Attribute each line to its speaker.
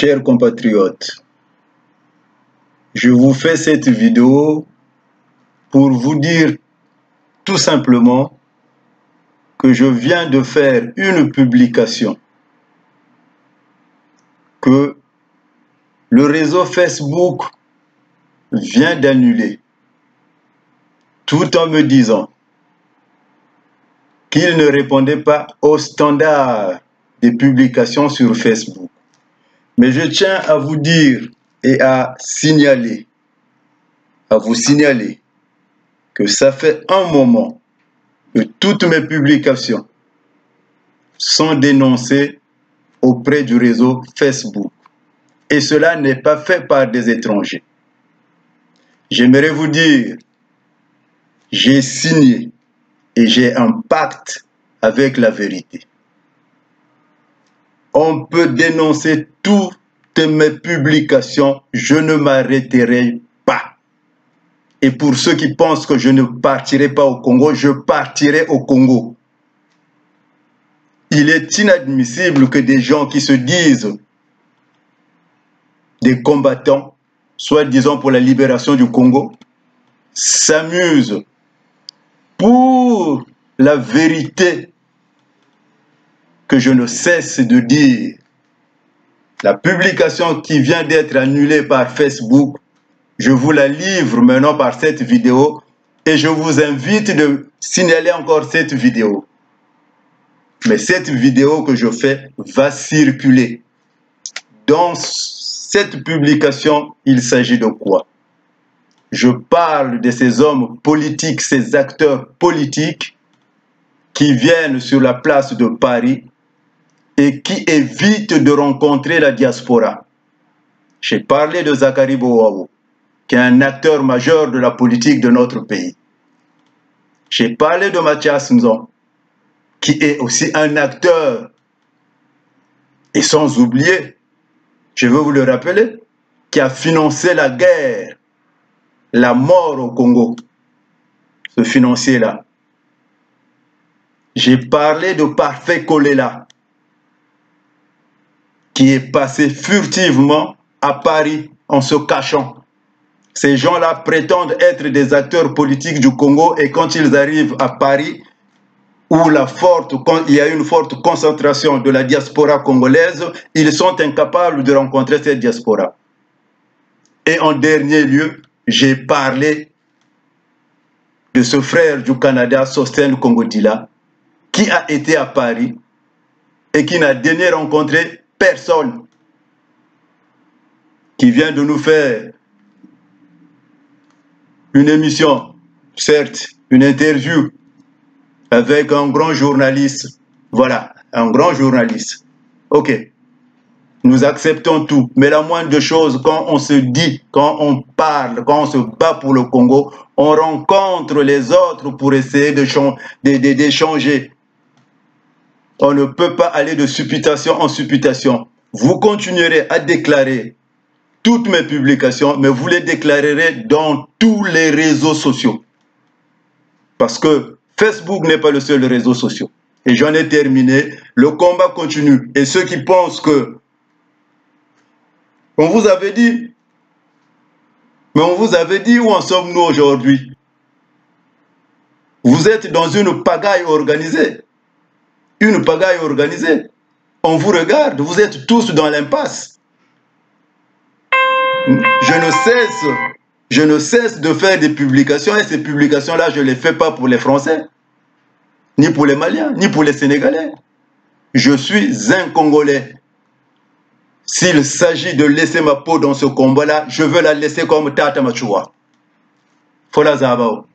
Speaker 1: Chers compatriotes, je vous fais cette vidéo pour vous dire tout simplement que je viens de faire une publication que le réseau Facebook vient d'annuler, tout en me disant qu'il ne répondait pas aux standards des publications sur Facebook. Mais je tiens à vous dire et à vous signaler que ça fait un moment que toutes mes publications sont dénoncées auprès du réseau Facebook. Et cela n'est pas fait par des étrangers. J'aimerais vous dire, j'ai signé et j'ai un pacte avec la vérité. On peut dénoncer toutes mes publications, je ne m'arrêterai pas. Et pour ceux qui pensent que je ne partirai pas au Congo, je partirai au Congo. Il est inadmissible que des gens qui se disent des combattants, soi-disant pour la libération du Congo, s'amusent pour la vérité que je ne cesse de dire. La publication qui vient d'être annulée par Facebook, je vous la livre maintenant par cette vidéo et je vous invite de signaler encore cette vidéo. Mais cette vidéo que je fais va circuler. Dans cette publication, il s'agit de quoi? Je parle de ces hommes politiques, ces acteurs politiques qui viennent sur la place de Paris et qui évitent de rencontrer la diaspora. J'ai parlé de Zakari Bouaou, qui est un acteur majeur de la politique de notre pays. J'ai parlé de Mathias Nzon, qui est aussi un acteur. Et sans oublier, je veux vous le rappeler, qui a financé la guerre, la mort au Congo, ce financier-là. J'ai parlé de Parfait Kolela, qui est passé furtivement à Paris en se cachant. Ces gens-là prétendent être des acteurs politiques du Congo et quand ils arrivent à Paris, où il y a une forte concentration de la diaspora congolaise, ils sont incapables de rencontrer cette diaspora. Et en dernier lieu, j'ai parlé de ce frère du Canada, Sostène Congodila, qui a été à Paris et qui n'a daigné rencontrer personne, qui vient de nous faire une émission, certes, une interview avec un grand journaliste. Voilà, un grand journaliste. Ok, nous acceptons tout, mais la moindre chose, quand on se dit, quand on parle, quand on se bat pour le Congo, on rencontre les autres pour essayer d'échanger. On ne peut pas aller de supputation en supputation. Vous continuerez à déclarer toutes mes publications, mais vous les déclarerez dans tous les réseaux sociaux. Parce que Facebook n'est pas le seul réseau social. Et j'en ai terminé. Le combat continue. Et ceux qui pensent que on vous avait dit, mais on vous avait dit où en sommes-nous aujourd'hui? Vous êtes dans une pagaille organisée. Une pagaille organisée. On vous regarde, vous êtes tous dans l'impasse. Je ne cesse de faire des publications et ces publications-là, je ne les fais pas pour les Français, ni pour les Maliens, ni pour les Sénégalais. Je suis un Congolais. S'il s'agit de laisser ma peau dans ce combat-là, je veux la laisser comme Tata Machoua. Fola Zabao.